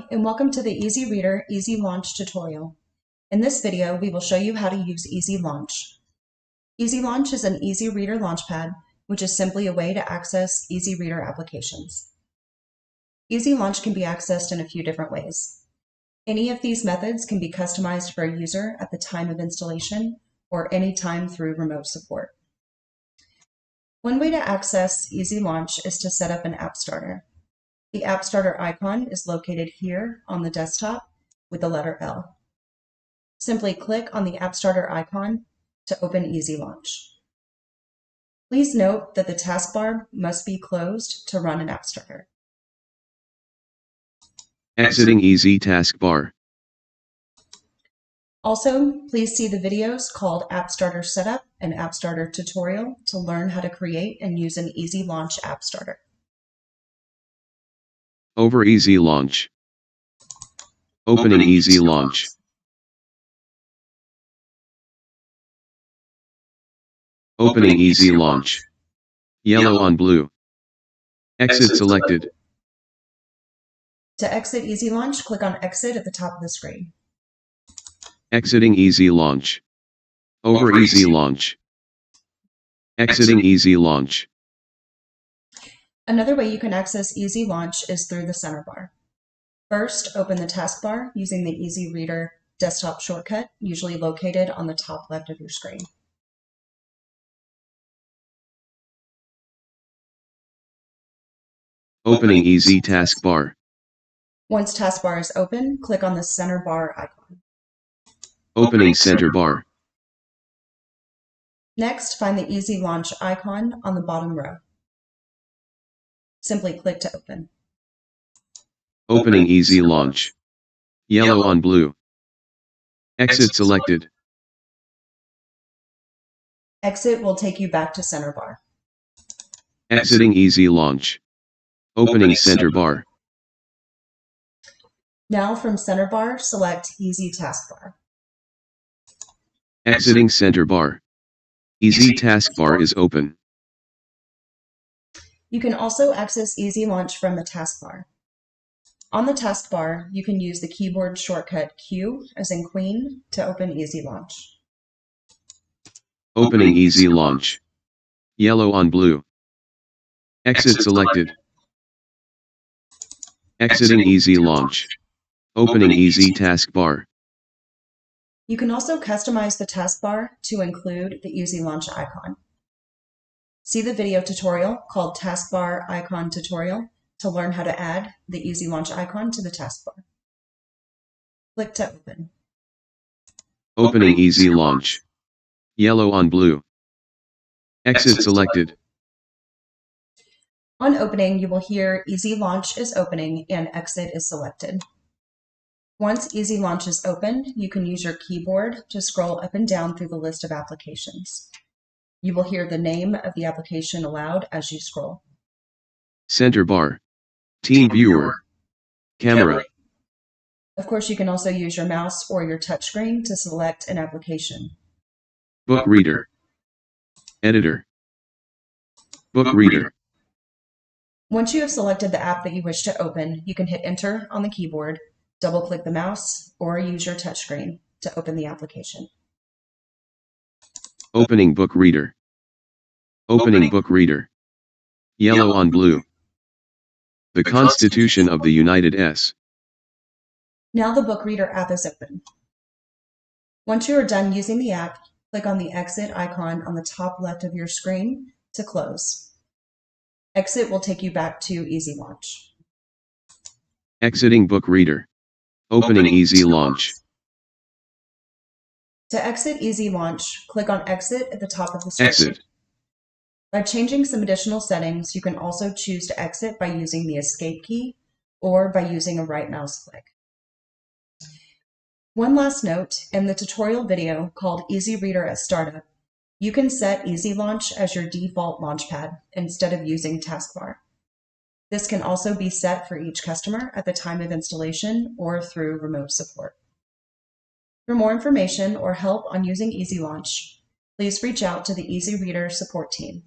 Hi, and welcome to the EZReader EZLaunch tutorial. In this video, we will show you how to use EZLaunch. EZLaunch is an EZReader Launchpad, which is simply a way to access EZReader applications. EZLaunch can be accessed in a few different ways. Any of these methods can be customized for a user at the time of installation or any time through remote support. One way to access EZLaunch is to set up an app starter. The App Starter icon is located here on the desktop with the letter L. Simply click on the App Starter icon to open EZLaunch. Please note that the taskbar must be closed to run an App Starter. Exiting EZ taskbar. Also, please see the videos called App Starter Setup and App Starter Tutorial to learn how to create and use an EZLaunch App Starter. Over EZLaunch. Opening EZLaunch. Opening EZLaunch. Yellow on blue. Exit selected. To exit EZLaunch, click on Exit at the top of the screen. Exiting EZLaunch. Over EZLaunch. Exiting EZLaunch. Another way you can access EZLaunch is through the center bar. First, open the taskbar using the EZReader desktop shortcut, usually located on the top left of your screen. Opening EZ taskbar. Once taskbar is open, click on the center bar icon. Opening center bar. Next, find the EZLaunch icon on the bottom row. Simply click to open. Opening EZLaunch. Yellow on blue. Exit selected. Exit will take you back to center bar. Exiting EZLaunch. Opening center bar. Now from center bar, select EZ taskbar. Exiting center bar. EZ taskbar is open. You can also access EZLaunch from the taskbar. On the taskbar, you can use the keyboard shortcut Q, as in Queen, to open EZLaunch. Opening EZLaunch. Yellow on blue. Exit selected. Exiting EZLaunch. Opening EZ taskbar. You can also customize the taskbar to include the EZLaunch icon. See the video tutorial called Taskbar Icon Tutorial to learn how to add the EZLaunch icon to the taskbar. Click to open. Opening EZLaunch. Yellow on blue. Exit selected. On opening, you will hear EZLaunch is opening and exit is selected. Once EZLaunch is open, you can use your keyboard to scroll up and down through the list of applications. You will hear the name of the application aloud as you scroll. Center bar. Team viewer. Camera. Of course, you can also use your mouse or your touchscreen to select an application. Book reader. Editor. Book reader. Once you have selected the app that you wish to open, you can hit Enter on the keyboard, double-click the mouse, or use your touchscreen to open the application. Opening book reader. Opening book reader. Yellow on blue. The Constitution of the United States. Now the book reader app is open. Once you are done using the app, click on the exit icon on the top left of your screen to close. Exit will take you back to EZLaunch. Exiting book reader. Opening EZLaunch. To exit EZLaunch, click on Exit at the top of the screen. Exit. By changing some additional settings, you can also choose to exit by using the Escape key or by using a right mouse click. One last note, in the tutorial video called EZReader at Startup, you can set EZLaunch as your default launchpad instead of using taskbar. This can also be set for each customer at the time of installation or through remote support. For more information or help on using EZLaunch, please reach out to the EZReader support team.